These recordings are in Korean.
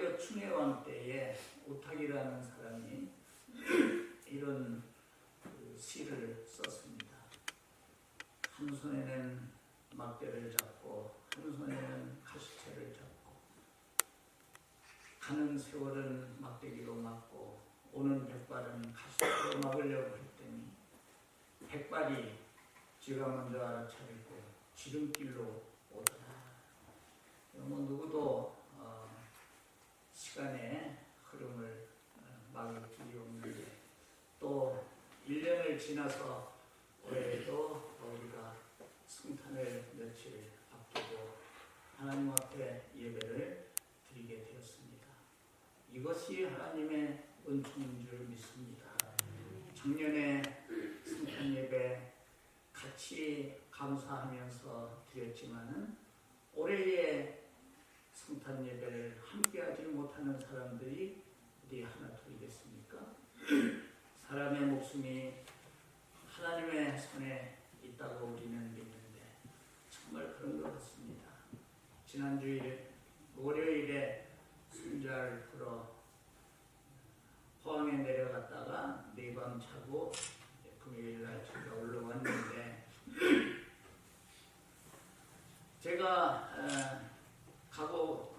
고려 충혜왕 때에 오탁이라는 사람이 이런 시를 썼습니다. 한 손에는 막대를 잡고 한 손에는 가시채를 잡고 가는 세월은 막대기로 막고 오는 백발은 가시채로 막으려고 했더니 백발이 지가 먼저 알아차리고 지름길로 오더라. 누구도 시간의 흐름을 막을 길이 없는데 또 1년을 지나서 올해에도 우리가 성탄을 며칠 앞두고 하나님 앞에 예배를 드리게 되었습니다. 이것이 하나님의 은총인 줄 믿습니다. 작년에 성탄 예배 같이 감사하면서 드렸지만은 올해의 성탄 예배를 함께하지 못하는 사람들이 어디 하나 둘이겠습니까? 사람의 목숨이 하나님의 손에 있다고 우리는 믿는데 정말 그런 것 같습니다. 지난주일 월요일에 순자를 풀어 포항에 내려갔다가 네밤 자고 금요일날 제가 올라왔는데 제가 가고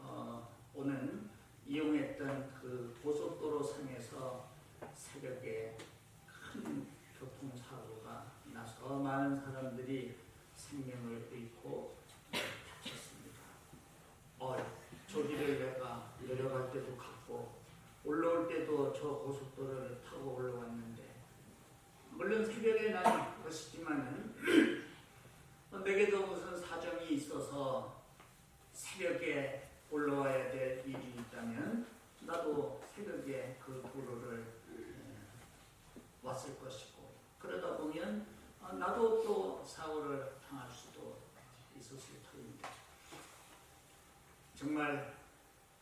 오는 이용했던 그 고속도로 상에서 새벽에 큰 교통사고가 나서 많은 사람들이 생명을 잃고 다쳤습니다. 저 길을 내가 내려갈 때도 갔고 올라올 때도 저 고속도로를 타고 올라왔는데 물론 새벽에 난 것이지만은 내게도 무슨 사정이 있어서 새벽에 올라와야 될 일이 있다면 나도 새벽에 그 도로를 왔을 것이고 그러다 보면 나도 또 사고를 당할 수도 있었을 터입니다. 정말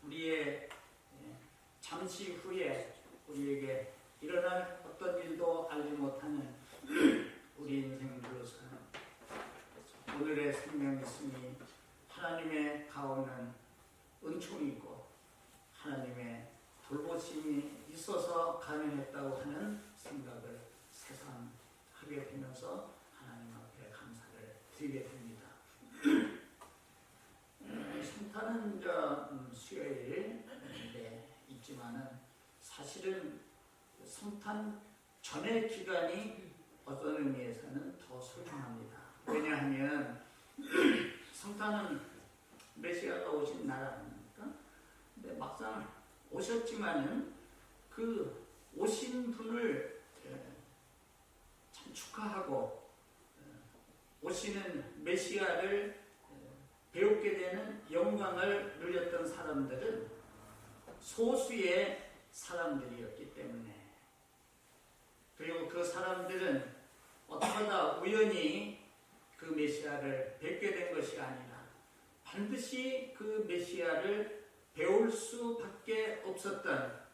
우리의 잠시 후에 우리에게 일어날 어떤 일도 알지 못하는 우리 인생으로서는 오늘의 생명이 있으니 하나님의 가오는 은총이고 하나님의 돌보심이 있어서 가능했다고 하는 생각을 새삼 하게 되면서 하나님 앞에 감사를 드리게 됩니다. 성탄은 수요일에 있지만은 사실은 성탄 전의 기간이 어떤 의미에서는 더 소중합니다. 왜냐하면 성탄은 메시아가 오신 날 아닙니까? 근데 막상 오셨지만은 그 오신 분을 참 축하하고 오시는 메시아를 배우게 되는 영광을 누렸던 사람들은 소수의 사람들이었기 때문에 그리고 그 사람들은 어쩌다 우연히 그 메시아를 뵙게 된 것이 아니라 반드시 그 메시아를 배울 수밖에 없었던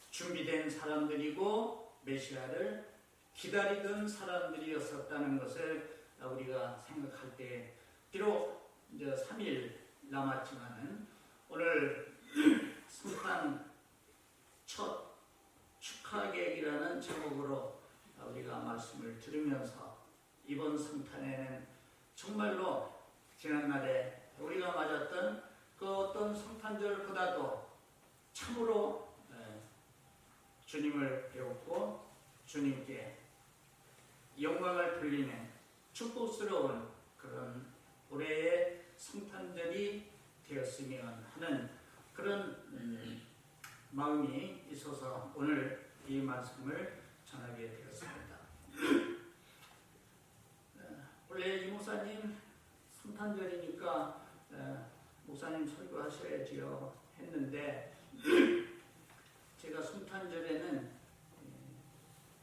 준비된 사람들이고 메시아를 기다리던 사람들이었었다는 것을 우리가 생각할 때 비록 이제 3일 남았지만은 오늘 성탄 첫 축하객이라는 제목으로 우리가 말씀을 들으면서 이번 성탄에는 정말로 지난날에 우리가 맞았던 그 어떤 성탄절보다도 참으로 주님을 배웠고 주님께 영광을 돌리는 축복스러운 그런 올해의 성탄절이 되었으면 하는 그런 마음이 있어서 오늘 이 말씀을 전하게 되었습니다. 원래 이 목사님 성탄절이니까 목사님 설교하셔야지요 했는데 제가 성탄절에는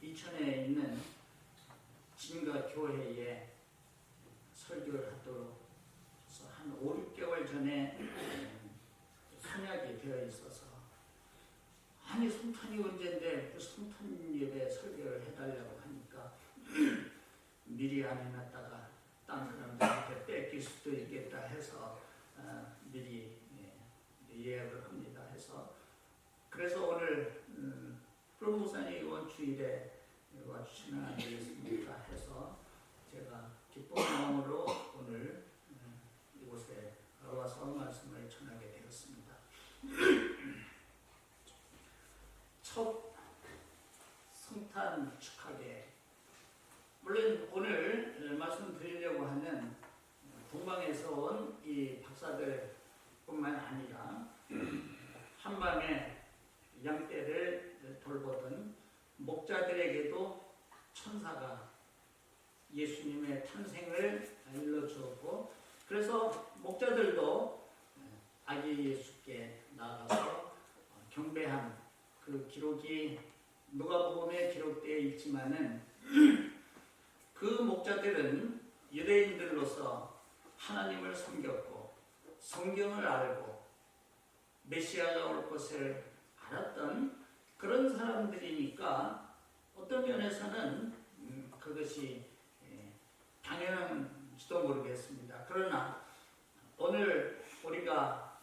이천에 있는 진가 교회에 설교를 하도록 한 5, 6개월 전에 선약이 되어 있어서 아니 성탄이 언젠데 그 성탄 예배 설교를 해달라고 하니까 미리 안 해놨다가 딴 사람들한테 뺏길 수도 있겠다 해서 미리 오른 목사님 이번 주일에 와주시면 안 되겠습니까 해서 제가 기쁜 마음으로 오늘 이곳에 와서 말씀을 전하게 되었습니다. 첫 성탄 축하계, 물론 오늘 말씀드리려고 하는 동방에서 온 이 박사들 뿐만 아니라 한밤에 양떼를 돌보던 목자들에게도 천사가 예수님의 탄생을 일러주었고, 그래서 목자들도 아기 예수께 나아가서 경배한 그 기록이 누가복음에 기록되어 있지만은 그 목자들은 유대인들로서 하나님을 섬겼고 성경을 알고 메시아가 올 것을 알았던 그런 사람들이니까 어떤 면에서는 그것이 당연한지도 모르겠습니다. 그러나 오늘 우리가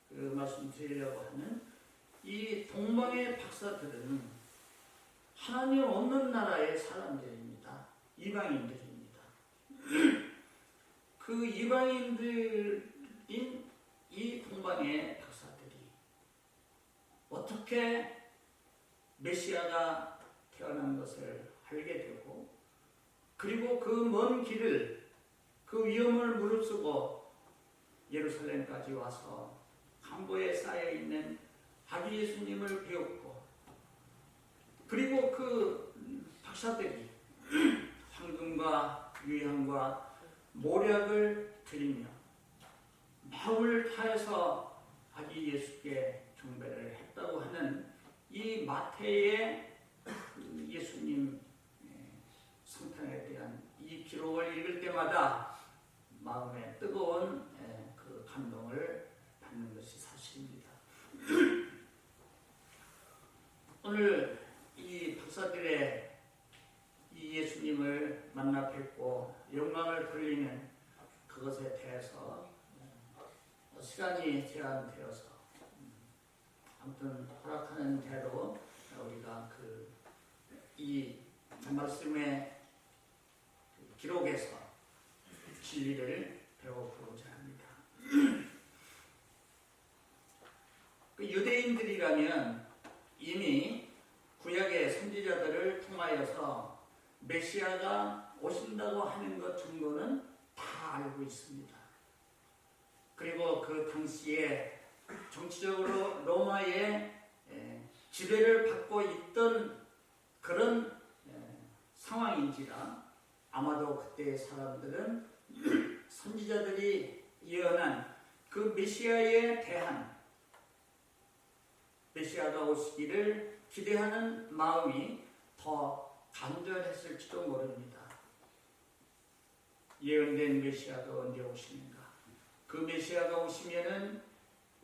그 말씀드리려고 하는 이 동방의 박사들은 하나님 없는 나라의 사람들입니다. 이방인들입니다. 그 이방인들인 이 동방의 박사들이 어떻게 메시아가 태어난 것을 알게 되고, 그리고 그 먼 길을, 그 위험을 무릅쓰고 예루살렘까지 와서 강보에 쌓여있는 아기 예수님을 배웠고, 그리고 그 박사들이 황금과 유향과 모략을 드리며 마음을 다해서 아기 예수께 경배를 했다고 하는 이 마태의 예수님 성탄에 대한 이 기록을 읽을 때마다 마음에 뜨거운 그 감동을 받는 것이 사실입니다. 오늘 이 박사들의 이 예수님을 만나 뵙고 영광을 돌리는 그것에 대해서 시간이 제한되어서 아무튼 허락하는 대로 우리가 이 말씀의 기록에서 진리를 배워보고자 합니다. 그 유대인들이라면 이미 구약의 선지자들을 통하여서 메시아가 오신다고 하는 것 정도는 다 알고 있습니다. 그리고 그 당시에 정치적으로 로마의 지배를 받고 있던 그런 상황인지라 아마도 그때의 사람들은 선지자들이 예언한 그 메시아에 대한, 메시아가 오시기를 기대하는 마음이 더 간절했을지도 모릅니다. 예언된 메시아가 언제 오시는가? 그 메시아가 오시면은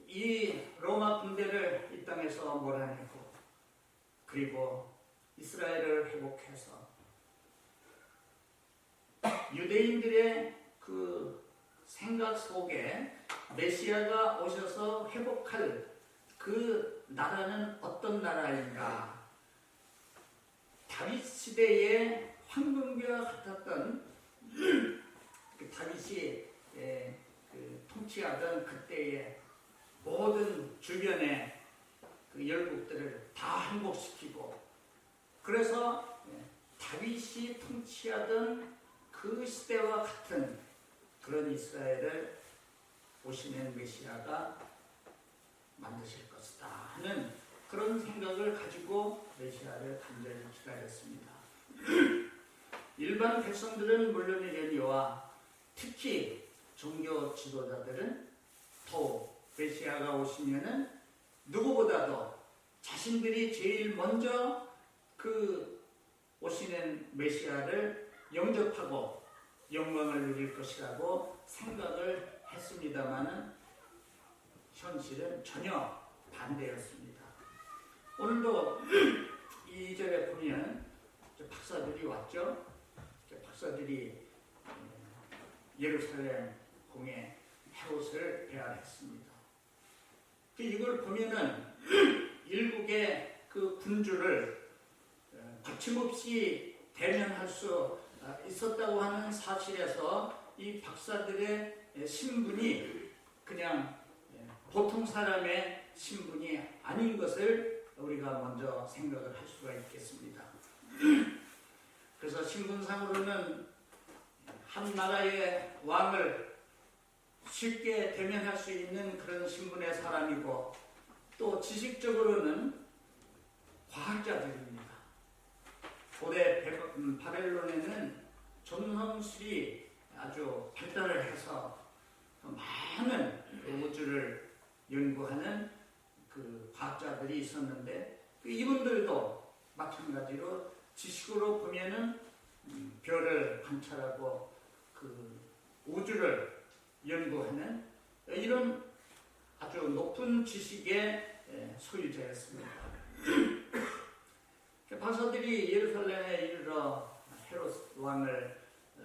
이 로마 군대를 이 땅에서 몰아내고, 그리고 이스라엘을 회복해서 유대인들의 그 생각 속에 메시아가 오셔서 회복할 그 나라는 어떤 나라인가? 다윗 시대의 황금과 같았던 그 다윗이 통치하던 그때의 모든 주변의 그 열국들을 다 항복시키고, 그래서 다윗이 통치하던 그 시대와 같은 그런 이스라엘을 오시는 메시아가 만드실 것이다 하는 그런 생각을 가지고 메시아를 간절히 기다렸습니다. 일반 백성들은 물론이려니와 특히 종교 지도자들은 더욱 메시아가 오시면은 누구보다도 자신들이 제일 먼저 그 오시는 메시아를 영접하고 영광을 누릴 것이라고 생각을 했습니다마는 현실은 전혀 반대였습니다. 오늘도 2절에 보면 박사들이 왔죠. 박사들이 예루살렘 공에 헤롯을 배양했습니다. 이걸 보면은 일국의 그 군주를 거침없이 대면할 수 있었다고 하는 사실에서 이 박사들의 신분이 그냥 보통 사람의 신분이 아닌 것을 우리가 먼저 생각을 할 수가 있겠습니다. 그래서 신분상으로는 한 나라의 왕을 쉽게 대면할 수 있는 그런 신분의 사람이고, 또 지식적으로는 과학자들입니다. 고대 바벨론에는 점성술이 아주 발달을 해서 많은 우주를 연구하는 그 과학자들이 있었는데, 이분들도 마찬가지로 지식으로 보면은 별을 관찰하고 그 우주를 연구하는 이런 아주 높은 지식의 소유자였습니다. 박사들이 예루살렘에 이르러 헤롯 왕을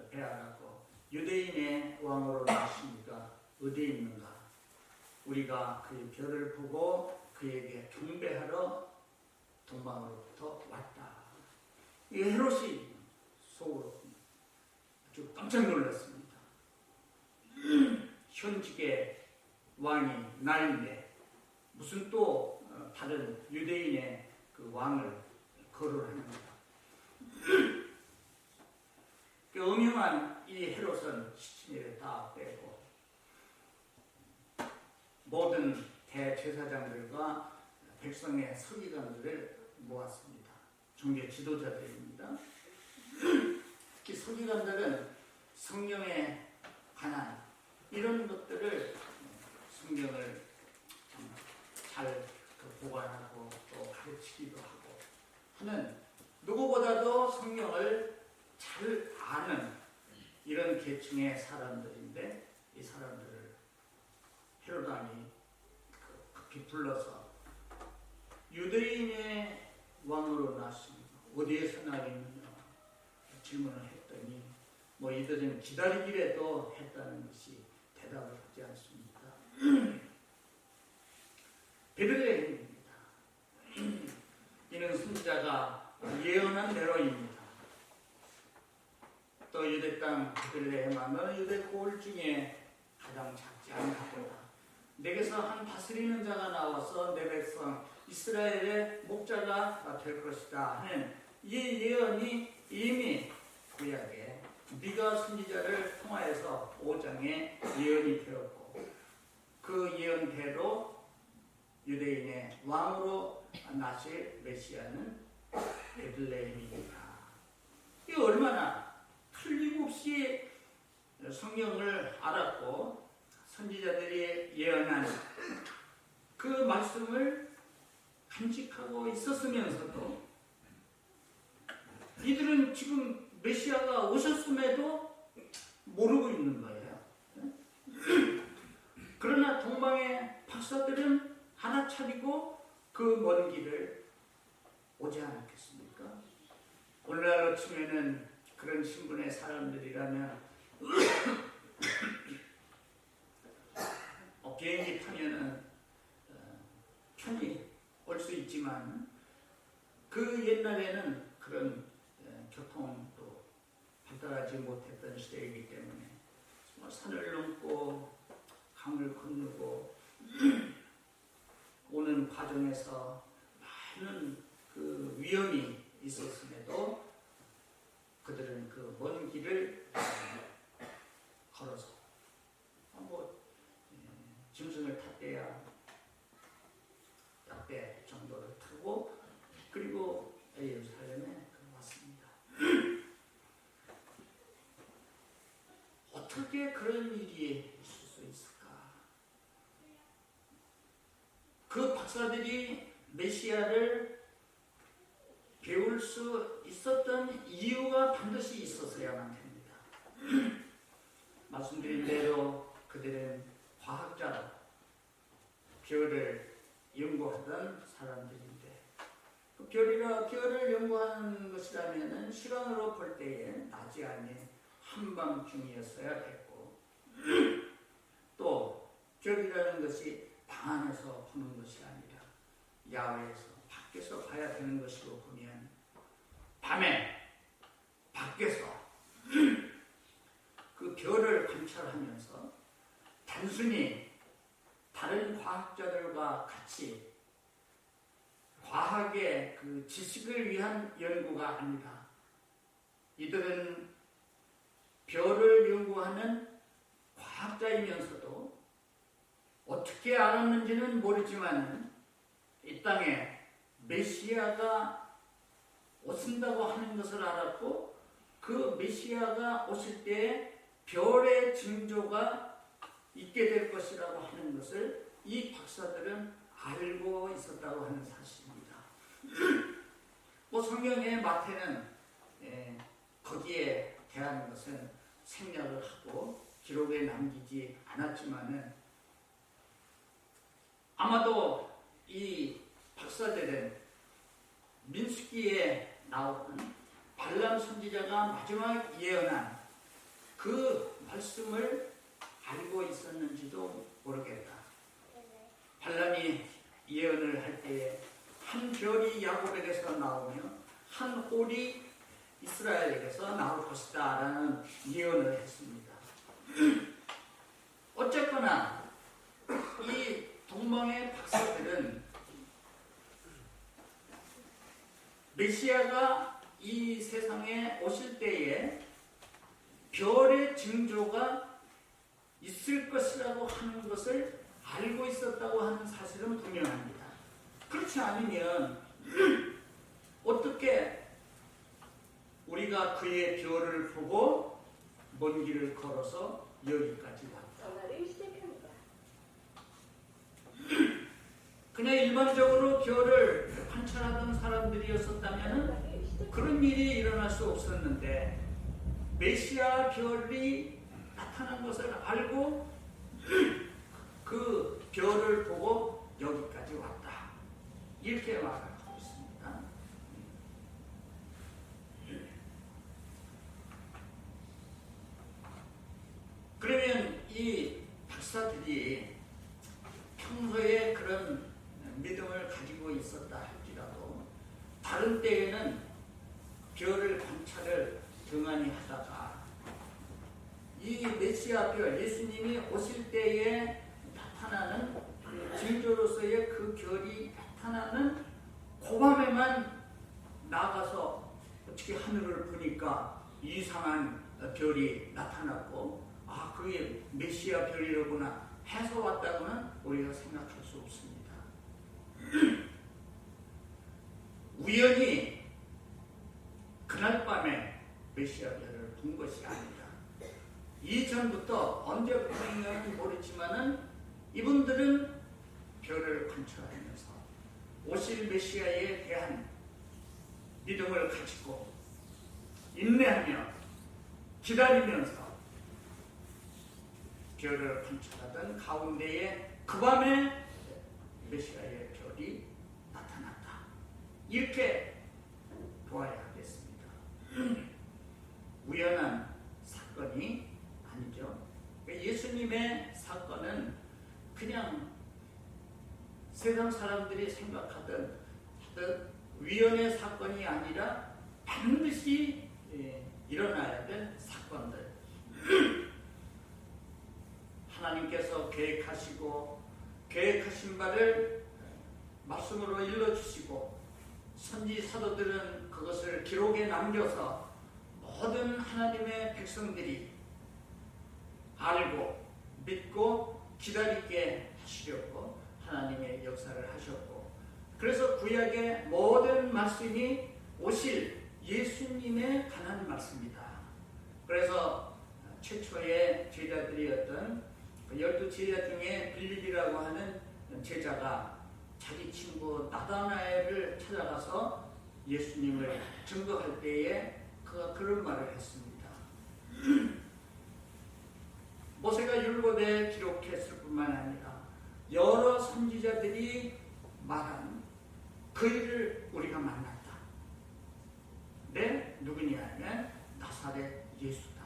배하라고, 유대인의 왕으로 나시니까 어디에 있는가? 우리가 그의 별을 보고 그에게 경배하러 동방으로부터 왔다. 이 헤롯이 속으로 아주 깜짝 놀랐습니다. 현직의 왕이 나인데 무슨 또 다른 유대인의 그 왕을 거론합니다. 그 음흉한 이 헤롯은 시치미를 다 빼고 모든 대제사장들과 백성의 서기관들을 모았습니다. 종교 지도자들입니다. 특히 서기관들은 성경에 관한 이런 것들을, 성경을 잘 보관하고 또 가르치기도 하고 하는, 누구보다도 성경을 잘 아는 이런 계층의 사람들인데, 이 사람들을 헤롯 왕이 급히 불러서 유대인의 왕으로 났습니다. 어디에서 나겠느냐 질문을 했더니 이들은 기다리기라도 했다는 것이 대답을 하지 않습니다. 베들레헴입니다. 이는 선지자가 예언한 대로입니다. 또 유대 땅 베들레헴아, 너는 유대 고을 중에 가장 작지 않겠구나. 내게서 한 다스리는 자가 나와서 내 백성 이스라엘의 목자가 될 것이다 하는 이 예언이 이미 구약에 미가 선지자를 통하여서 5장에 예언이 되었고, 그 예언대로 유대인의 왕으로 나실 메시아는 베들레헴입니다. 이 얼마나 틀림없이 성경을 알았고 선지자들이 예언한 그 말씀을 간직하고 있었으면서도 이들은 지금 메시아가 오셨음에도 모르고 있는 거예요. 그러나 동방의 박사들은 하나 차리고 그 먼 길을 오지 않았겠습니까? 오늘날로 치면은 그런 신분의 사람들이라면 비행기 타면은 편히 올 수 있지만, 그 옛날에는 그런 교통도 발달하지 못했던 시대이기 때문에 산을 넘고 강을 건너고 오는 과정에서 많은 그 위험이 있었음에도 그들은 그 먼 길을 걸어서 짐승을 탔대야 약배 정도를 타고 그리고 예루살렘에 왔습니다. 어떻게 그런 일이 있을 수 있을까? 그 박사들이 메시아를 배울 수 있었던 이유가 반드시 있었어야만 됩니다. 말씀드린 대로 그들은 과학자로 별을 연구하던 사람들인데, 그 별을 연구하는 것이라면 시간으로 볼 때에 낮이 아닌 한밤중이었어야 됐고, 또 별이라는 것이 방 안에서 보는 것이 아니라 야외에서 밖에서 봐야 되는 것이고 보면 밤에 밖에서 그 별을 관찰하면서 단순히 다른 과학자들과 같이 과학의 그 지식을 위한 연구가 아니라 이들은 별을 연구하는 과학자이면서도 어떻게 알았는지는 모르지만 이 땅에 메시아가 오신다고 하는 것을 알았고 그 메시아가 오실 때에 별의 징조가 있게 될 것이라고 하는 것을 이 박사들은 알고 있었다고 하는 사실입니다. 뭐 성경의 마태는 거기에 대한 것은 생략을 하고 기록에 남기지 않았지만은 아마도 이 박사들은 민수기에 나오는 발람 선지자가 마지막 예언한 그 말씀을 알고 있었는지도 모르겠다. 발람이 예언을 할 때에 한 별이 야곱에게서 나오며 한 홀이 이스라엘에게서 나올 것이다 라는 예언을 했습니다. 어쨌거나 이 동방의 박사들은 메시아가 이 세상에 오실 때에 별의 징조가 있을 것이라고 하는 것을 알고 있었다고 하는 사실은 분명합니다. 그렇지 않으면 어떻게 우리가 그의 별을 보고 먼 길을 걸어서 여기까지 왔다. 그냥 일반적으로 별을 관찰하던 사람들이었었다면 그런 일이 일어날 수 없었는데 메시아 별이 나타난 것을 알고 그 별을 보고 여기까지 왔다. 이렇게 말하고 있습니다. 그러면 이 박사들이 평소에 그런 믿음을 가지고 있었다 할지라도 다른 때에는 별을 관찰을 등한히 하다가 이 메시아 별, 예수님이 오실 때에 나타나는 징조로서의 그 별이 나타나는 그 밤에만 나가서 어떻게 하늘을 보니까 이상한 별이 나타났고 아 그게 메시아 별이로구나 해서 왔다고는 우리가 생각할 수 없습니다. 우연히 그날 밤에 메시아 별을 본 것이 아니다. 이전부터 언제부터인가는 모르지만은 이분들은 별을 관찰하면서 오실 메시아에 대한 믿음을 가지고 인내하며 기다리면서 별을 관찰하던 가운데에 그 밤에 메시아의 별이 나타났다. 이렇게 보아야 하겠습니다. 우연한 사건이 아니죠. 예수님의 사건은 그냥 세상 사람들이 생각하던 위헌의 사건이 아니라 반드시 일어나야 될 사건들. 하나님께서 계획하신 바를 말씀으로 일러주시고 선지 사도들은 그것을 기록에 남겨서 모든 하나님의 백성들이 알고 믿고 기다리게 하시려고 하나님의 역사를 하셨고 그래서 구약의 모든 말씀이 오실 예수님에 관한 말씀이다. 그래서 최초의 제자들이었던 12제자 중에 빌립이라고 하는 제자가 자기 친구 나다나엘을 찾아가서 예수님을 증거할 때에 그가 그런 말을 했습니다. 모세가 율법에 기록했을 뿐만 아니라 여러 선지자들이 말한 그 일을 우리가 만났다. 네? 누구냐 하면 나사렛 예수다.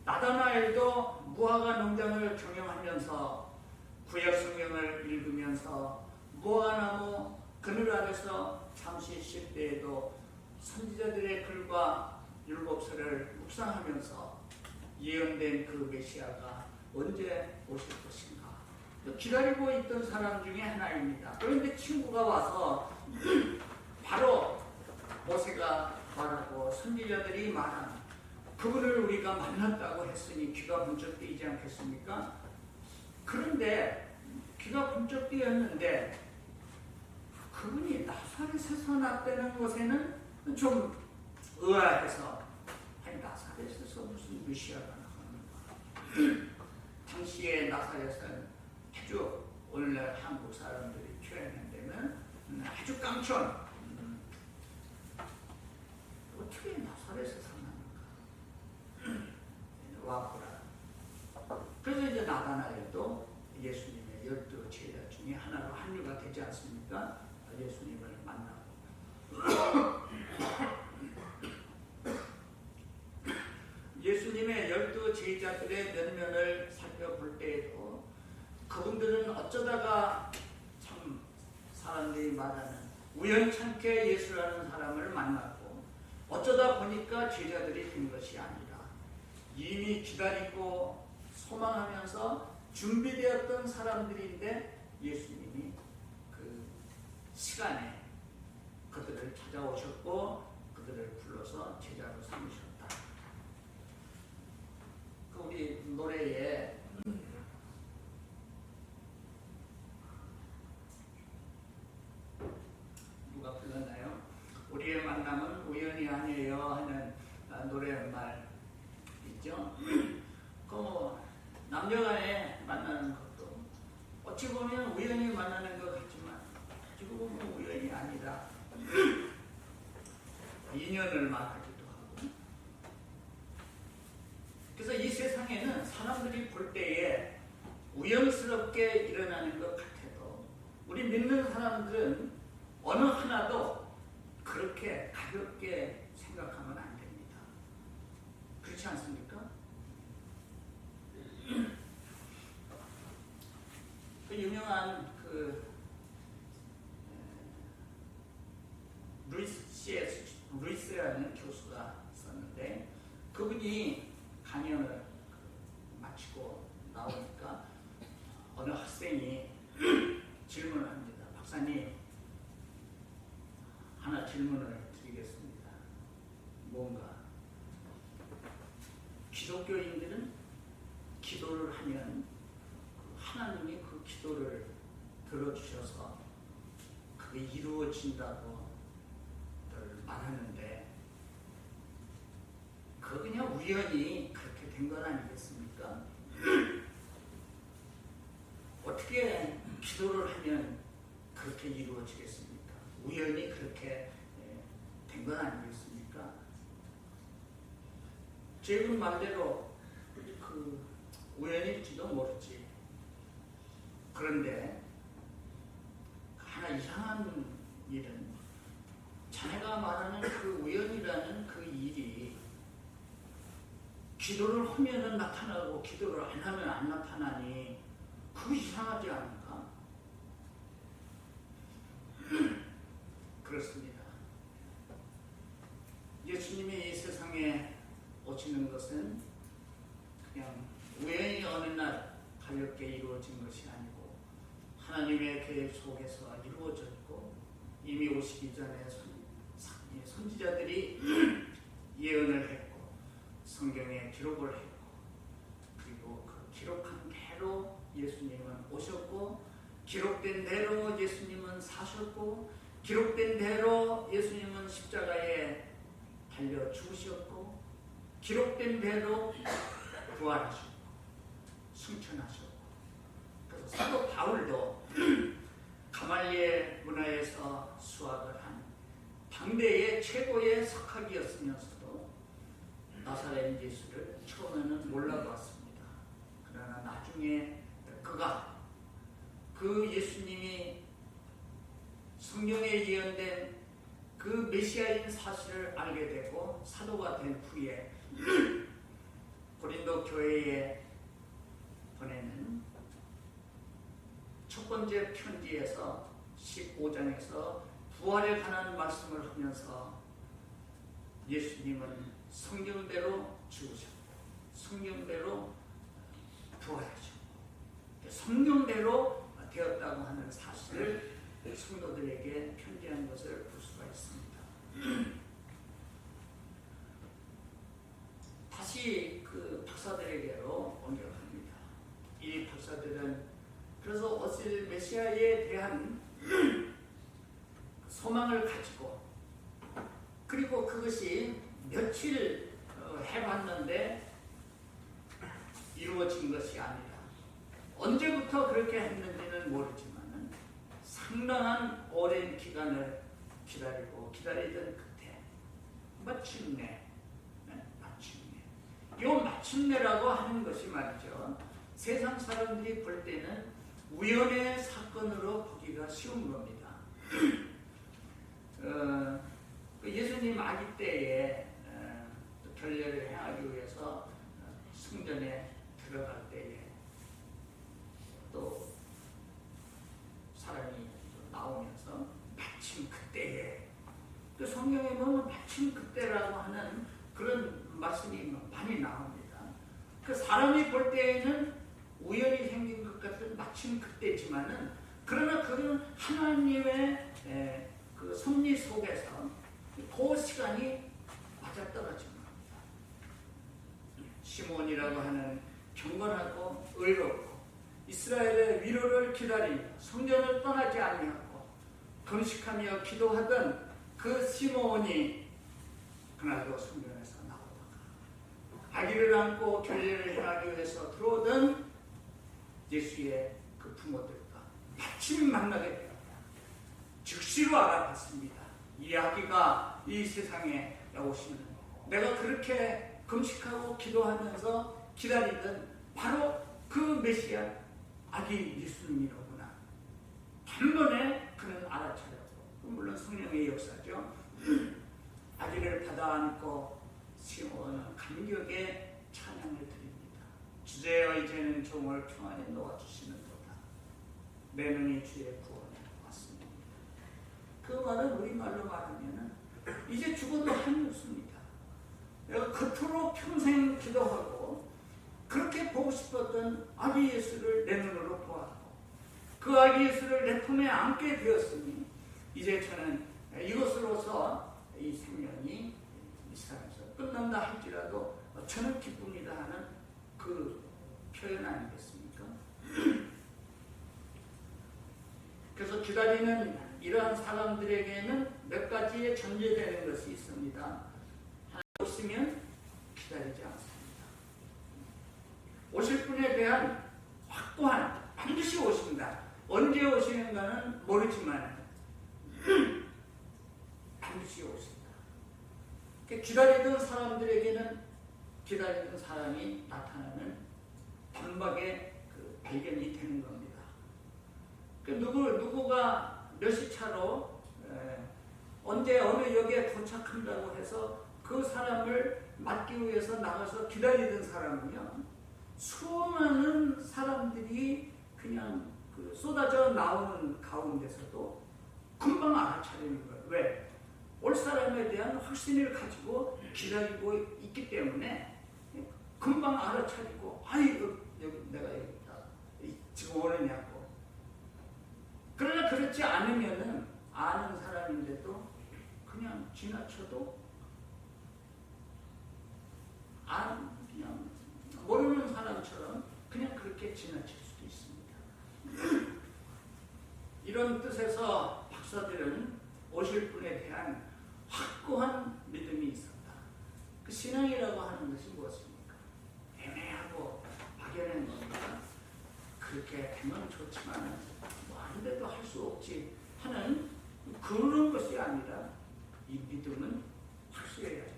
나다나엘도 무화과 농장을 경영하면서 구약 성경을 읽으면서 무화과나무 그늘 아래서 잠시 쉴 때에도 선지자들의 글과 율법서를 묵상하면서 예언된 그 메시아가 언제 오실 것인가 기다리고 있던 사람 중에 하나입니다. 그런데 친구가 와서 바로 모세가 말하고 선지자들이 말한 그분을 우리가 만났다고 했으니 귀가 번쩍 뜨이지 않겠습니까? 그런데 귀가 번쩍 뜨였는데 그분이 나사렛에서 났다는 것에는 좀 의아해서 아니 나사렛에서 무슨 메시아가 나가는가. 당시에 나사렛은 아주 오늘날 한국 사람들이 표현한다면 아주 깡촌. 어떻게 나사렛에서 나는가. 와보라. 그래서 이제 나다나엘도 예수님의 12 제자 중에 하나로 합류가 되지 않습니까? 예수님을 만나고 예수님의 12 제자들의 면면을 살펴볼 때에도 그분들은 어쩌다가 참 사람들이 말하는 우연찮게 예수라는 사람을 만났고 어쩌다 보니까 제자들이 된 것이 아니라 이미 기다리고 소망하면서 준비되었던 사람들인데 예수님이 그 시간에 그들을 찾아오셨고 그들을 불러서 제자로 삼으셨다. 그 우리 노래에 누가 불렀나요? 우리의 만남은 우연이 아니에요 하는 노래말 있죠. 그 남녀간에 만나는 것도 어찌 보면 우연히 만나는 것 같지만 어찌 보면 우연이 아니라 인연을 말하기도 하고. 그래서 이 세상에는 사람들이 볼 때에 우연스럽게 일어나는 것 같아도 우리 믿는 사람들은 어느 하나도 그렇게 가볍게 생각하면 안 됩니다. 그렇지 않습니까? 그 유명한 루이스라는 교수가 있었는데 그분이 강연을 마치고 나오니까 어느 학생이 질문을 합니다. 박사님, 하나 질문을 드리겠습니다. 뭔가 기독교인들은 기도를 하면 하나님이 그 기도를 들어주셔서 그게 이루어진다고 말하는데 그거 그냥 우연히 그렇게 된 건 아니겠습니까? 어떻게 기도를 하면 그렇게 이루어지겠습니까? 우연히 그렇게 된 건 아니겠습니까? 제 말대로 그 우연일지도 모르지. 그런데 하나 이상한 일은 자네가 말하는 그 우연이라는 그 일이 기도를 하면은 나타나고 기도를 안 하면 안 나타나니 그거 이상하지 않을까? 그렇습니다. 예수님이 이 세상에 오시는 것은 그냥 우연히 어느 날 가볍게 이루어진 것이 아니고 하나님의 계획 속에서 이루어졌고 이미 오시기 전에 선지자들이 예언을 했고 성경에 기록을 했고 그리고 그 기록한 대로 예수님은 오셨고 기록된 대로 예수님은 사셨고 기록된 대로 예수님은 십자가에 달려 죽으셨고 기록된 대로 부활하셨고 승천하셨고 그래서 사도 바울도 가말리엘 문화에서 수학을 한 당대의 최고의 석학이었으면서도 나사렛 예수를 처음에는 몰라봤습니다. 그러나 나중에 그가 그 예수님이 성경에 예언된 그 메시아인 사실을 알게 되고 사도가 된 후에 고린도 교회에 보내는 첫 번째 편지에서 15장에서 부활에 관한 말씀을 하면서 예수님은 성경대로 죽으셨고 성경대로 부활하셨고 성경대로 되었다고 하는 사실을 성도들에게 편지한 것을 볼 수가 있습니다. 다시 그 박사들에게로 옮겨갑니다. 이 박사들은 그래서 오실 메시아에 대한 소망을 가지고 그리고 그것이 며칠 해봤는데 이루어진 것이 아니라 언제부터 그렇게 했는지는 모르지만 상당한 오랜 기간을 기다리던 끝에 마침내 이 마침내라고 하는 것이 말이죠. 세상 사람들이 볼 때는 우연의 사건으로 보기가 쉬운 겁니다. 예수님 아기 때에 결례를 행하기 위해서 성전에 들어갈 때에 또 사람이 나오면서 마침 그때에 또 성경에 보면 마침 그때라고 하는 그런 말씀이 많이 나옵니다. 그 사람이 볼 때에는 우연히 생긴 것 같은 마침 그때지만은 그러나 그는 하나님의 그 섭리 속에서 그 시간이 맞아떨어진 겁니다. 시몬이라고 하는 경건하고 의롭고 이스라엘의 위로를 기다리며 성전을 떠나지 아니하고 금식하며 기도하던 그 시몬이 그날도 성전에서 나오다가 아기를 안고 결례를 행하기 위해서 들어오던 예수의 그 부모들과 마침 만나게 되었다. 즉시로 알아봤습니다. 이 아기가 이 세상에 오시는 내가 그렇게 금식하고 기도하면서 기다리던 바로 그 메시아 아기 예수님이로구나. 단번에 그는 알아차렸고 물론 성령의 역사죠. 아기를 받아 안고 시몬은 감격의 찬양을 드립니다. 주제여 이제는 종을 평안에 놓아주시는도다. 내 능히 주의 구원에 왔습니다. 그 말은 우리말로 말하면 이제 죽어도 한이 없습니다. 내가 그토록 평생 기도하고 그렇게 보고 싶었던 아기 예수를 내 눈으로 보았고 그 아기 예수를 내 품에 안게 되었으니 이제 저는 이것으로서 이 생명이 이 세상에서 끝난다 할지라도 저는 기쁩니다 하는 그 표현 아니겠습니까? 그래서 기다리는 이러한 사람들에게는 몇 가지의 전제되는 것이 있습니다. 하나 오시면 기다리지 않습니다. 오실 분에 대한 확고한 반드시 오신다. 언제 오시는가는 모르지만 반드시 오신다. 기다리던 사람들에게는 기다리던 사람이 나타나는 단박에 그 발견이 되는 겁니다. 누구가 몇 시 차로 언제 어느 역에 도착한다고 해서 그 사람을 맞기 위해서 나가서 기다리던 사람은요, 수많은 사람들이 그냥 그 쏟아져 나오는 가운데서도 금방 알아차리는 거예요. 왜? 올 사람에 대한 확신을 가지고 기다리고 있기 때문에 금방 알아차리고 여기 내가 여기 있다. 지금 오느냐고. 그러나 그렇지 않으면은 아는 사람인데도 그냥 지나쳐도 그냥 모르는 사람처럼 그냥 그렇게 지나칠 수도 있습니다. 이런 뜻에서 박사들은 오실 분에 대한 확고한 믿음이 있었다. 그 신앙이라고 하는 것이 무엇입니까? 애매하고 막연한 겁니다. 그렇게 되면 좋지만 안 돼도 할 수 없지 하는 그런 것이 아니라 이 믿음은 확실해야 돼요.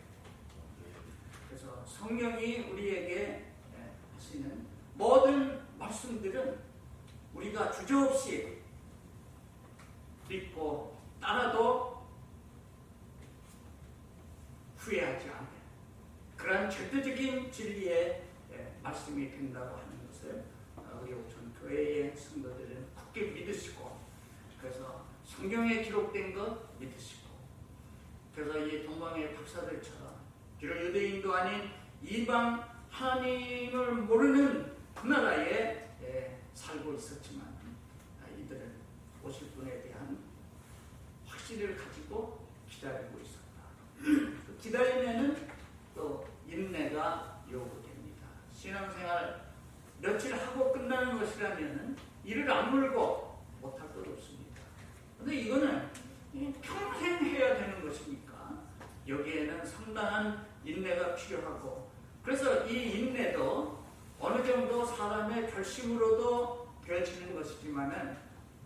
그래서 성령이 우리에게 하시는 모든 말씀들은 우리가 주저없이 믿고 따라도 후회하지 않는 그러한 절대적인 진리의 말씀이 된다고 하는 것을 우리 옥천 교회의 성도들은 굳게 믿으시고 그래서 성경에 기록된 것 믿으시고, 그래서 이 동방의 박사들처럼 비록 유대인도 아닌 이방 하나님을 모르는 그 나라에 살고 있었지만 이들은 오실 분에 대한 확신을 가지고 기다리고 있었다. 기다리면은 또 인내가 요구됩니다. 신앙생활 며칠 하고 끝나는 것이라면 이를 아물고 못할 것 없습니다. 그런데 이거는 평생 해야 되는 것이니까 여기에는 상당한 인내가 필요하고, 그래서 이 인내도 어느 정도 사람의 결심으로도 되어지는 것이지만은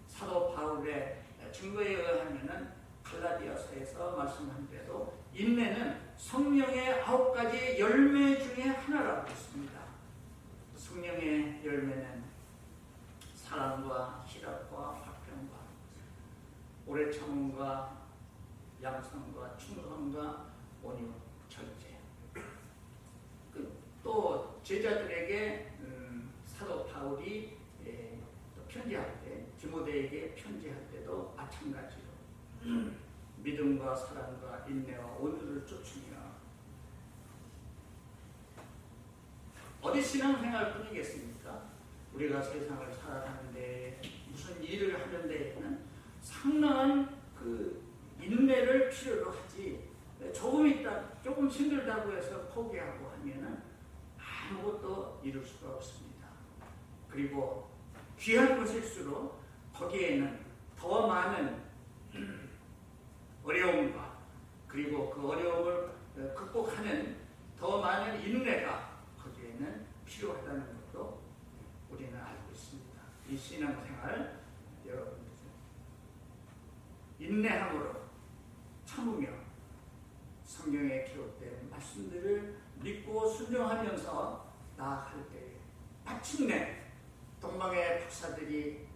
사도 바울의 증거에 의하면은 갈라디아서에서 말씀한 대로 인내는 성령의 9가지 열매 중에 하나라고 했습니다. 성령의 열매는 사랑과 희락과 화평과 오래 참음과 양성과 충성과 온유, 절제. 또 제자들에게 사도 바울이 편지할 때, 디모데에게 편지할 때도 마찬가지로 믿음과 사랑과 인내와 온유를 쫓으며, 어디 신앙생활뿐이겠습니까? 우리가 세상을 살아가는데 무슨 일을 하는 데에는 상당한 그 인내를 필요로 하지, 조금 힘들다고 해서 포기하고 하면은 아무것도 이룰 수가 없습니다. 그리고 귀한 것일수록 거기에는 더 많은 어려움과 그리고 그 어려움을 극복하는 더 많은 인내가 거기에는 필요하다는 것도 우리는 알고 있습니다. 이 신앙생활 여러분들 인내함으로 참으며 성경에 기록된 말씀들을 믿고 순종하면서 나아갈 때에 마침내 동방의 박사들이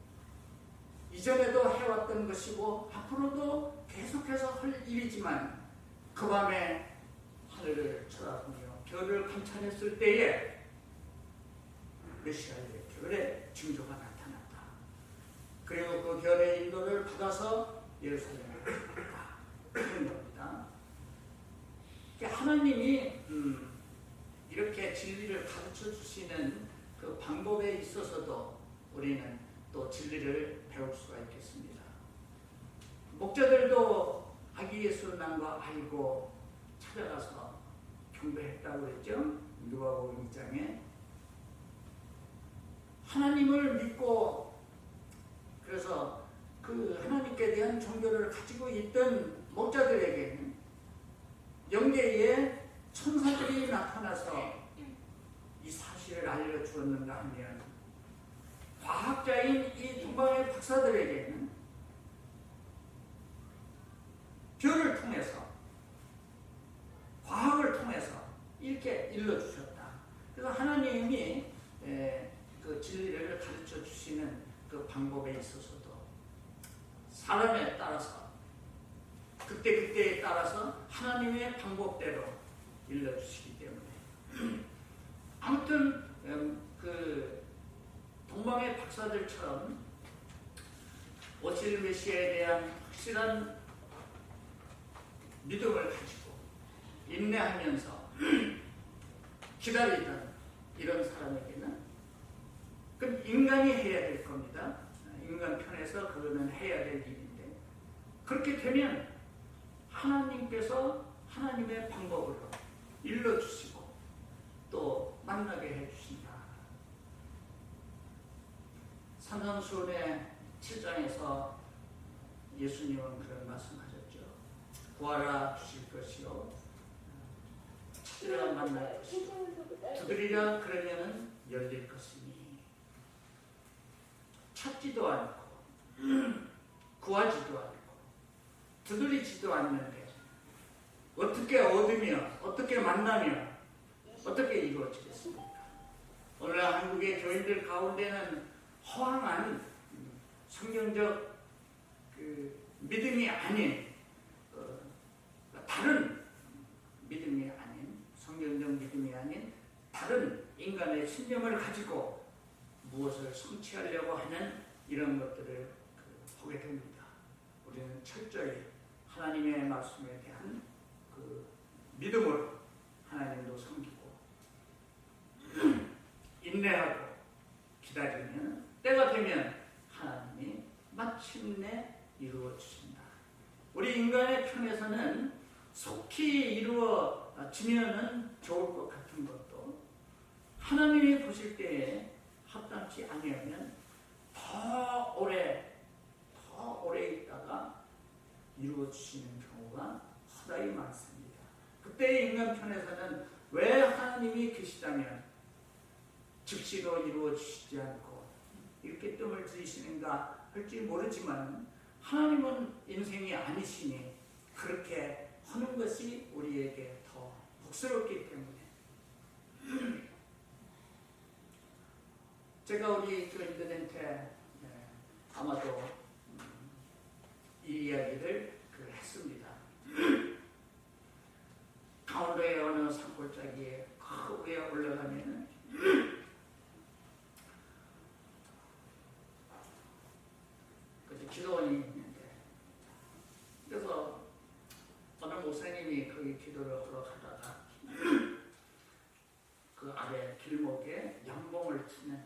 이전에도 해왔던 것이고 앞으로도 계속해서 할 일이지만 그 밤에 하늘을 쳐다보며 별을 감찰했을 때에 메시아의 별의 징조가 나타났다. 그리고 그 별의 인도를 받아서 예루살렘에 갔다. 그런 겁니다. 하나님이 이렇게 진리를 가르쳐 주시는 그 방법에 있어서도 우리는 또 진리를 배울 수가 있겠습니다. 목자들도 아기 예수 난 거 알고 찾아가서 경배했다고 그랬죠? 누가복음 2장에 하나님을 믿고, 그래서 그 하나님께 대한 종교를 가지고 있던 목자들에게는 영계에 천사들이 나타나서 이 사실을 알려주었는가 하면, 과학자인 이 동방의 박사들에게는 별을 통해서, 과학을 통해서 이렇게 일러주셨다. 그래서 하나님이 그 진리를 가르쳐 주시는 그 방법에 있어서도 사람에 따라서 그때그때에 따라서 하나님의 방법대로 일러주시기 때문에 아무튼 그 동방의 박사들처럼 오실 메시아에 대한 확실한 믿음을 가지고 인내하면서 기다리던 이런 사람에게는 그건 인간이 해야 될 겁니다. 인간 편에서 그거는 해야 될 일인데, 그렇게 되면 하나님께서 하나님의 방법으로 일러주시고 또 만나게 해주신다. 산상수훈의 7장에서 예수님은 그런 말씀하셨죠. 구하라 주실 것이요, 찾으라 만날 것이요, 두드리라 그러면은 열릴 것이니. 찾지도 않고 구하지도 않고 두드리지도 않는데 어떻게 얻으며 어떻게 만나며 어떻게 이루어지겠습니까? 오늘날 한국의 교인들 가운데는 허황한 성경적 그 믿음이 아닌 다른 믿음이 아닌, 성경적 믿음이 아닌 다른 인간의 신념을 가지고 무엇을 성취하려고 하는 이런 것들을 보게 됩니다. 우리는 철저히 하나님의 말씀에 대한 그 믿음으로 하나님도 섬기고 인내하고 기다리면 때가 되면 하나님이 마침내 이루어 주신다. 우리 인간의 편에서는 속히 이루어지면은 좋을 것 같은 것도 하나님이 보실 때에 합당치 아니하면 더 오래 있다가 이루어 주시는 경우가 허다히 많습니다. 그때 인간 편에서는 왜 하나님이 계시다면 즉시로 이루어 주시지 않고 이렇게 뜸을 들이시는가 할지 모르지만 하나님은 인생이 아니시니 그렇게 하는 것이 우리에게 더 복스럽기 때문에 제가 우리 교인들한테 아마도 이 이야기를 했습니다. 강원도의 어느 산골짜기에 그 위에 올라가면 기도원이 있는데 그래서 어느 목사님이 거기 기도를 하러 가다가 그 아래 길목에 양봉을 치는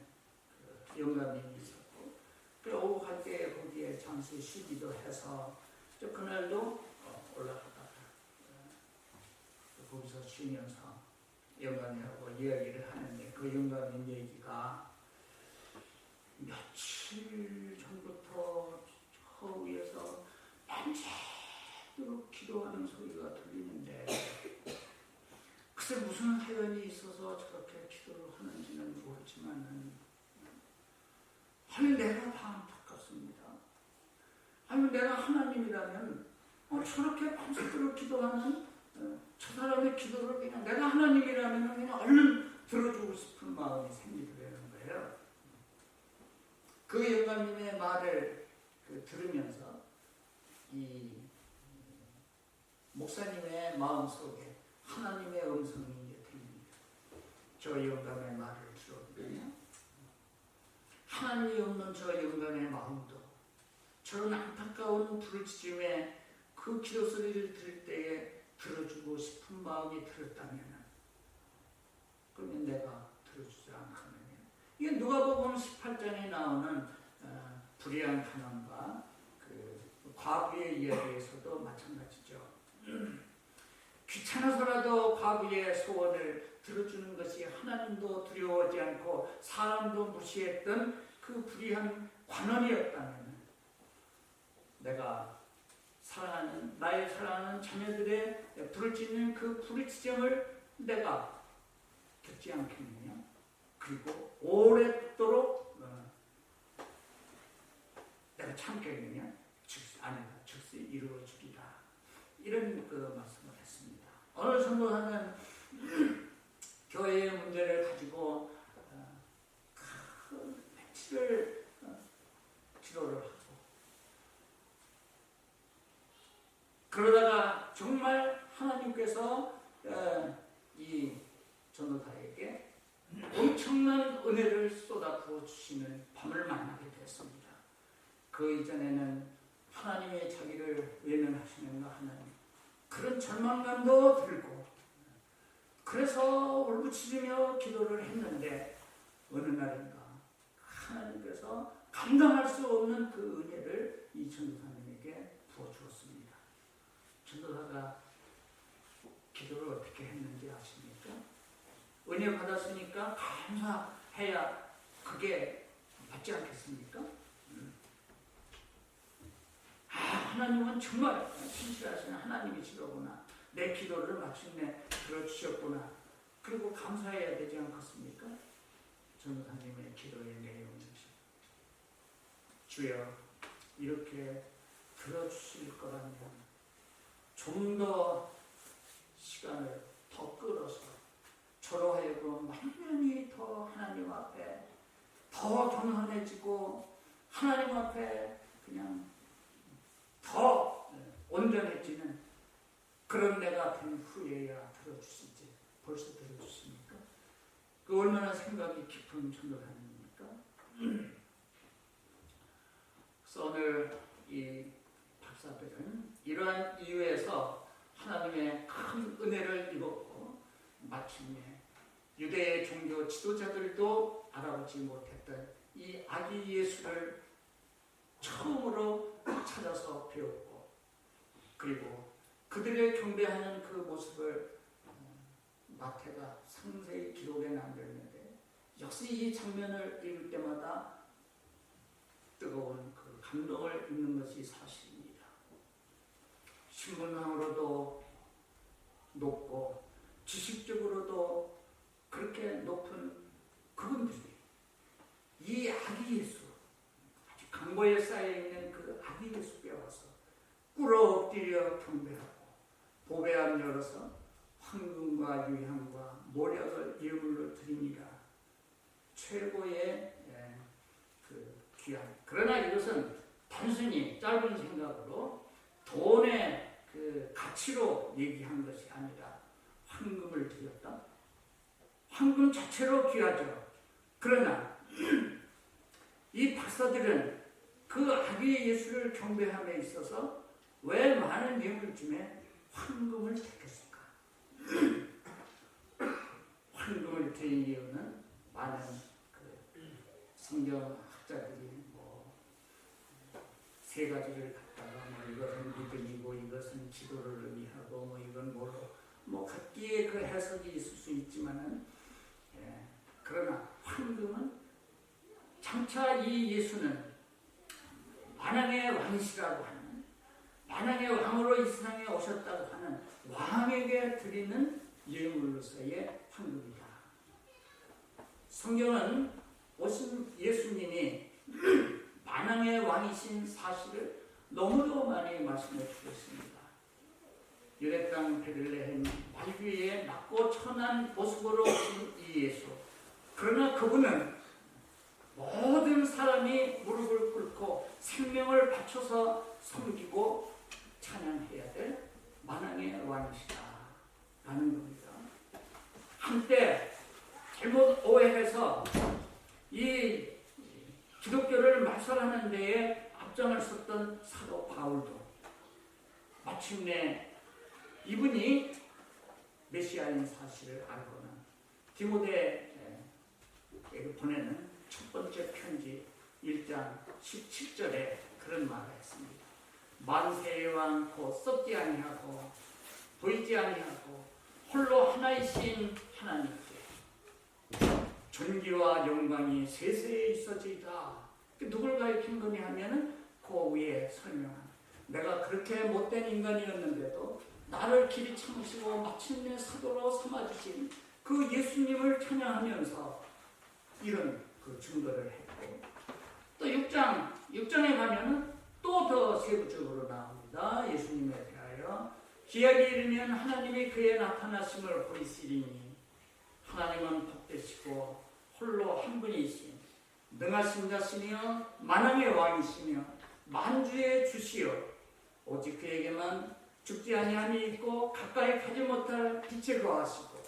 그 영감님이 있었고 그 오후 갈 때 거기에 잠시 쉬기도 해서 그날도 올라가다가 거기서 쉬면서 영감님하고 이야기를 하는데 그 영감님 얘기가 며칠 전부터 저 위에서 밤새도록 기도하는 소리가 들리는데 글쎄 무슨 사연이 있어서 저렇게 기도를 하는지는 모르지만 아니 내가 다 안타깝습니다. 아니 내가 하나님이라면 저렇게 밤새도록 기도하는 저 사람의 기도를 그냥 내가 하나님이라면 그냥 얼른 들어주고 싶은 마음이 생기더라는 거예요. 그 영감님의 말을 들으면서 이 목사님의 마음속에 하나님의 음성이 들립니다. 저 영감의 말을 들었거든요. 하나님이 없는 저 영감의 마음도 저런 안타까운 부르짖음에 그 기도 소리를 들을 때에 들어주고 싶은 마음이 들었다면 그러면 내가 들어주지 않겠느냐. 이게 누가복음 18장에 나오는 불의한 가난과 그 과부의 이야기에서도 마찬가지죠. 귀찮아서라도 과부의 소원을 들어주는 것이 하나님도 두려워하지 않고 사람도 무시했던 그 불의한 관원이었다면 내가 나의 사랑하는 자녀들의 부르짖는 그 부르짖음을 내가 듣지 않겠느냐. 그리고 오랫도록 내가 참겠느냐. 즉시 이루어주리라. 이런 그 말씀을 했습니다. 어느 전도사는 교회의 문제를 가지고 큰 며칠을 기도를 하고 그러다가 정말 하나님께서 이 전도사에게 엄청난 은혜를 쏟아부어 주시는 밤을 만나게 됐습니다. 그 이전에는 하나님의 자기를 외면하시는가 하는 그런 절망감도 들고 그래서 울부짖으며 기도를 했는데 어느 날인가 하나님께서 감당할 수 없는 그 은혜를 이 전도사님에게 부어주었습니다. 전도사가 기도를 어떻게 했는지 아십니까? 은혜 받았으니까 감사해야 그게 맞지 않겠습니까? 하나님은 정말 신실하신 하나님이시로구나. 내 기도를 마침내 들어주셨구나. 그리고 감사해야 되지 않겠습니까? 전도사님의 기도의 내용이죠. 주여 이렇게 들어주실 거라면 좀 더 시간을 더 끌어서 저로 하여금 완전히 더 하나님 앞에 더 겸손해지고 하나님 앞에 그냥 더 온전해지는 그런 내가 된 후에야 들어주시지. 벌써 들어주십니까? 그 얼마나 생각이 깊은 전도사님입니까? 그래서 오늘 이 박사들은 이러한 이유에서 하나님의 큰 은혜를 입었고 마침내 유대의 종교 지도자들도 알아보지 못했던 이 아기 예수를 처음으로 찾아서 배웠고, 그리고 그들의 경배하는 그 모습을 마태가 상세히 기록해 남겼는데, 역시 이 장면을 읽을 때마다 뜨거운 그 감동을 입는 것이 사실입니다. 신분상으로도 높고 지식적으로도 그렇게 높은 그분들이 이 아기 예수, 아주 강보에 쌓여있는 그 아기 예수 빼와서 꿇어 엎드려 경배하고 보배함 열어서 황금과 유향과 모략을 예물로 드립니다. 최고의 그 귀한. 그러나 이것은 단순히 짧은 생각으로 돈의 그 가치로 얘기한 것이 아니라 황금을 드렸다. 황금 자체로 귀하죠. 그러나 이 박사들은 그 아기 예수를 경배함에 있어서 왜 많은 예물 중에 황금을 택했을까? 황금을 드린 이유는 많은 그 성경학자들이 세 가지를 갖다가 이것은 믿음이고 이것은 지도를 의미하고 이건 각기의 그 해석이 있을 수 있지만은, 그러나 황금은 장차 이 예수는 만왕의 왕이시라고 하는, 만왕의 왕으로 이 세상에 오셨다고 하는 왕에게 드리는 예물로서의 황금이다. 성경은 오신 예수님이 만왕의 왕이신 사실을 너무도 많이 말씀해 주셨습니다. 유대 땅 베들레헴 말귀에 낮고 천한 모습으로 오신 이 예수. 그러나 그분은 모든 사람이 무릎을 꿇고 생명을 바쳐서 섬기고 찬양해야 될 만왕의 왕이시다 라는 겁니다. 한때 잘못 오해해서 이 기독교를 말살하는 데에 앞장을 섰던 사도 바울도 마침내 이분이 메시아인 사실을 알고는 디모데에게 보내는 첫 번째 편지 1장 17절에 그런 말을 했습니다. 만세의 왕 곧 썩지 아니하고 보이지 아니하고 홀로 하나이신 하나님께 존귀와 영광이 세세에 있어지이다. 누굴 가리킨 거니 하면은 그 위에 설명한, 내가 그렇게 못된 인간이었는데도 나를 길이 참으시고 마침내 사도로 삼아주신 그 예수님을 찬양하면서 이런 그 증거를 했고, 또 6장에 가면은 또 더 세부적으로 나옵니다. 예수님에 대하여 기약이 이르면 하나님이 그의 나타나심을 보이시리니 하나님은 복되시고 홀로 한 분이신 능하신 자시며 만왕의 왕이시며 만주의 주시요 오직 그에게만 죽지 아니함이 있고 가까이 가지 못할 빛에 거하시고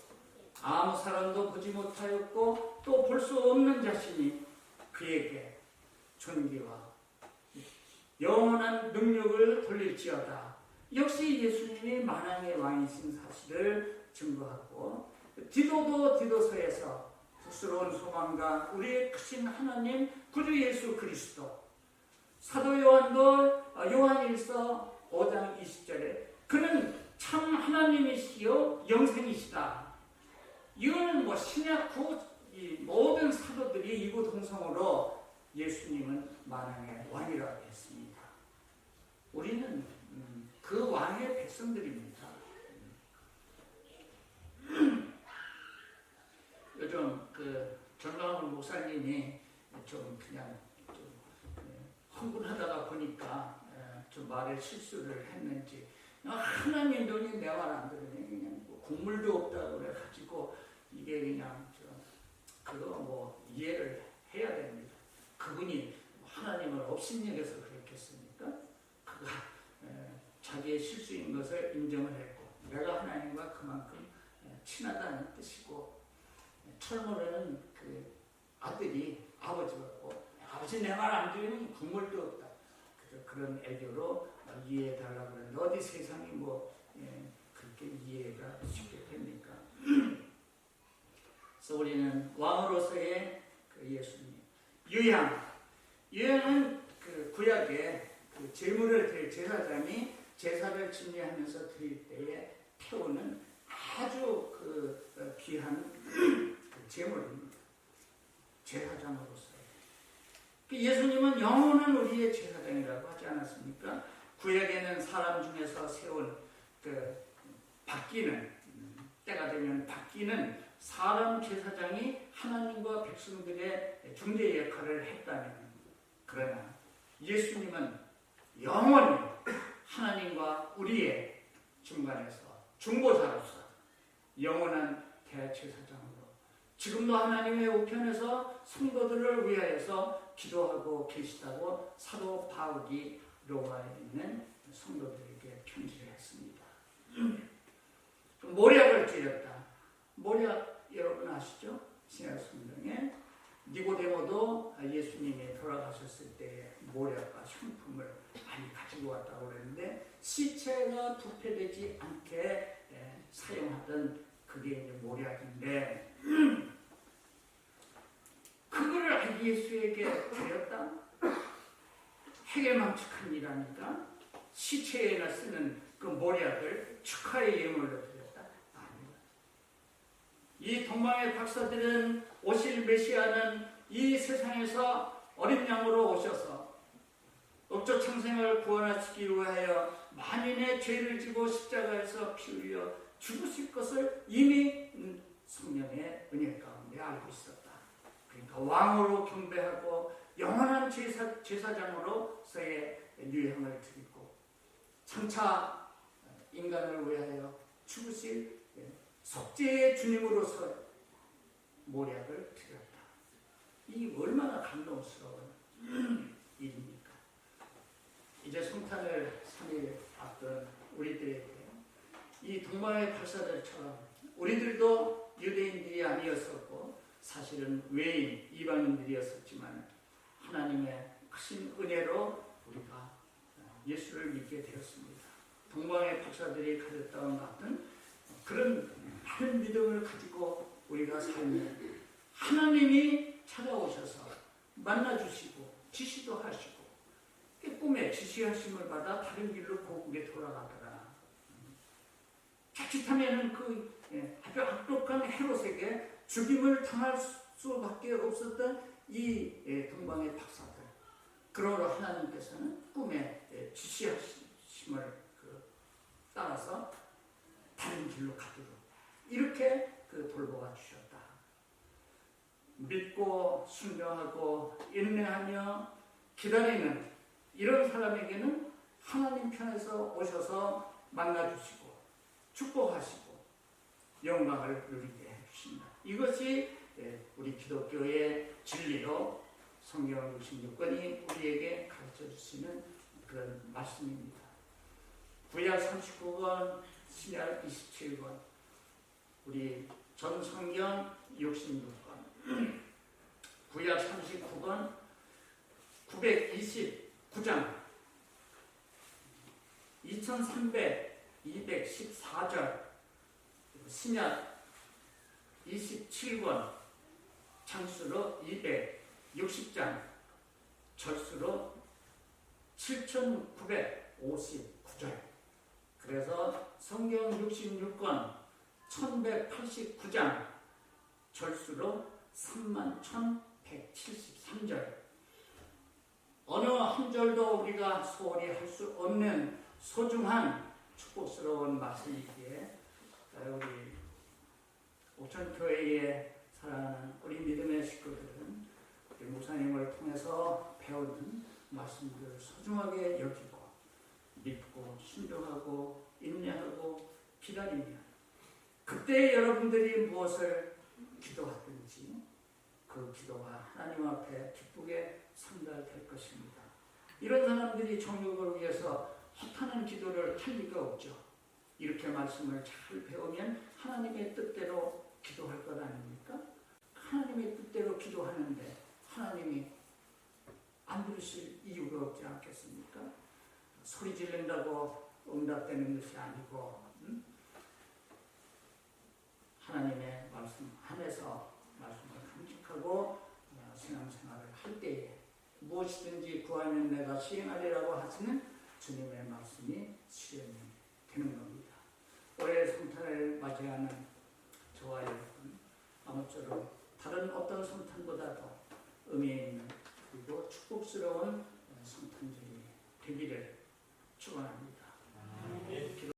아무 사람도 보지 못하였고 또 볼 수 없는 자시니 그에게 존귀와 영원한 능력을 돌릴지어다. 역시 예수님이 만왕의 왕이신 사실을 증거하고, 디도도 디도서에서 부스러운 소망과 우리의 크신 하나님 구주 예수 그리스도, 사도 요한도 요한일서 5장 20절에 그는 참 하나님이시요 영생이시다. 이거는 신약 후 모든 사도들이 이구동성으로 예수님은 만왕의 왕이라고 했습니다. 우리는 그 왕의 백성들입니다. 요즘 그 정강훈 목사님이 좀 흥분하다가 보니까 좀 말에 실수를 했는지, 하나님 돈이 내 말 안 들으니 그냥 국물도 없다고 그래가지고 이게 그냥 그거 이해를 해야 됩니다. 그분이 하나님을 업신여겨서 그랬겠습니까? 그가 자기의 실수인 것을 인정을 했고, 내가 하나님과 그만큼 친하다는 뜻이고, 철모르는 그 아들이 아버지 같고, 아버지 내 말 안 들으면 국물도 없다. 그런 애교로 이해해달라고 그러는데 어디 세상이 그렇게 이해가 쉽게 됩니까? 그래서 우리는 왕으로서의 그 예수님. 유향은 그 구약에 그 제물을 드릴 제사장이 제사를 진리하면서 드릴 때에 태우는 아주 귀한 제물입니다. 제사장으로서. 예수님은 영원한 우리의 제사장이라고 하지 않았습니까? 구약에는 사람 중에서 세운 바뀌는 때가 되면 바뀌는 사람 제사장이 하나님과 백성들의 중재 역할을 했다면, 그러나 예수님은 영원히 하나님과 우리의 중간에서 중보자로서 영원한 대제사장으로 지금도 하나님의 우편에서 성도들을 위하여서 기도하고 계시다고 사도 바울이 로마에 있는 성도들에게 편지를 했습니다. 모략을 드렸다. 모략 여러분 아시죠? 신약 성경에 니고데모도 예수님이 돌아가셨을 때 모략과 향품을 많이 가지고 왔다고 그랬는데 시체가 부패되지 않게 사용하던 그게 이제 모략인데 그거를 예수에게 드렸다? 해결망측한 일하니까 시체에나 쓰는 그 모략을 축하의 예물로 드렸다? 아닙니다. 이 동방의 박사들은 오실 메시아는 이 세상에서 어린 양으로 오셔서 억조 창생을 구원하시기 위하여 만인의 죄를 지고 십자가에서 피 흘려 죽으실 것을 이미 성령의 은혜 가운데 알고 있었다. 그러니까 왕으로 경배하고 영원한 제사장으로서의 유형을 드리고 장차 인간을 위하여 죽으실 속죄의 주님으로서 모략을 드렸다. 이 얼마나 감동스러운 일입니까? 이제 성탄을 3일 앞둔 우리들에게 이 동방의 박사들처럼 우리들도 유대인들이 아니었었고 사실은 외인 이방인들이었었지만 하나님의 크신 은혜로 우리가 예수를 믿게 되었습니다. 동방의 박사들이 가졌던 같은 그런 많은 믿음을 가지고 우리가 살면 하나님이 찾아오셔서 만나주시고 지시도 하시고 꿈에 지시하심을 받아 다른 길로 고국에 돌아가더라. 자칫하면 아주 악독한 헤롯에게 죽임을 당할 수밖에 없었던 이 동방의 박사들. 그러므로 하나님께서는 꿈에 지시하심을 따라서 다른 길로 가도록 이렇게 돌보아 주셨다. 믿고 순종하고 인내하며 기다리는 이런 사람에게는 하나님 편에서 오셔서 만나주시고 축복하시고 영광을 누리게 해주신다. 이것이 우리 기독교의 진리로 성경 66권이 우리에게 가르쳐 주시는 그런 말씀입니다. 구약 39권, 신약 27권, 우리 전 성경 66권, 구약 39권, 929장, 2314절, 신약 27권, 장수로 260장, 절수로 7959절. 그래서 성경 66권 1189장 절수로 31,173절. 어느 한 절도 우리가 소홀히 할 수 없는 소중한 축복스러운 말씀이기에 우리 옥천교회에 사랑하는 우리 믿음의 식구들은 우리 목사님을 통해서 배우는 말씀들을 소중하게 여기고 믿고 순종하고 인내하고 기다리며 그때 여러분들이 무엇을 기도하든지 그 기도가 하나님 앞에 기쁘게 상달될 것입니다. 이런 사람들이 정욕을 위해서 허탄한 기도를 할 리가 없죠. 이렇게 말씀을 잘 배우면 하나님의 뜻대로 기도할 것 아닙니까? 하나님의 뜻대로 기도하는데 하나님이 안 들으실 이유가 없지 않겠습니까? 소리 지른다고 응답되는 것이 아니고 하나님의 말씀 안에서 말씀을 간직하고 신앙생활을 할 때에 무엇이든지 구하면 내가 시행하리라고 하시는 주님의 말씀이 실현이 되는 겁니다. 올해 성탄을 맞이하는 저와 여러분, 아무쪼록 다른 어떤 성탄보다도 의미 있는 그리고 축복스러운 성탄절이 되기를 축원합니다.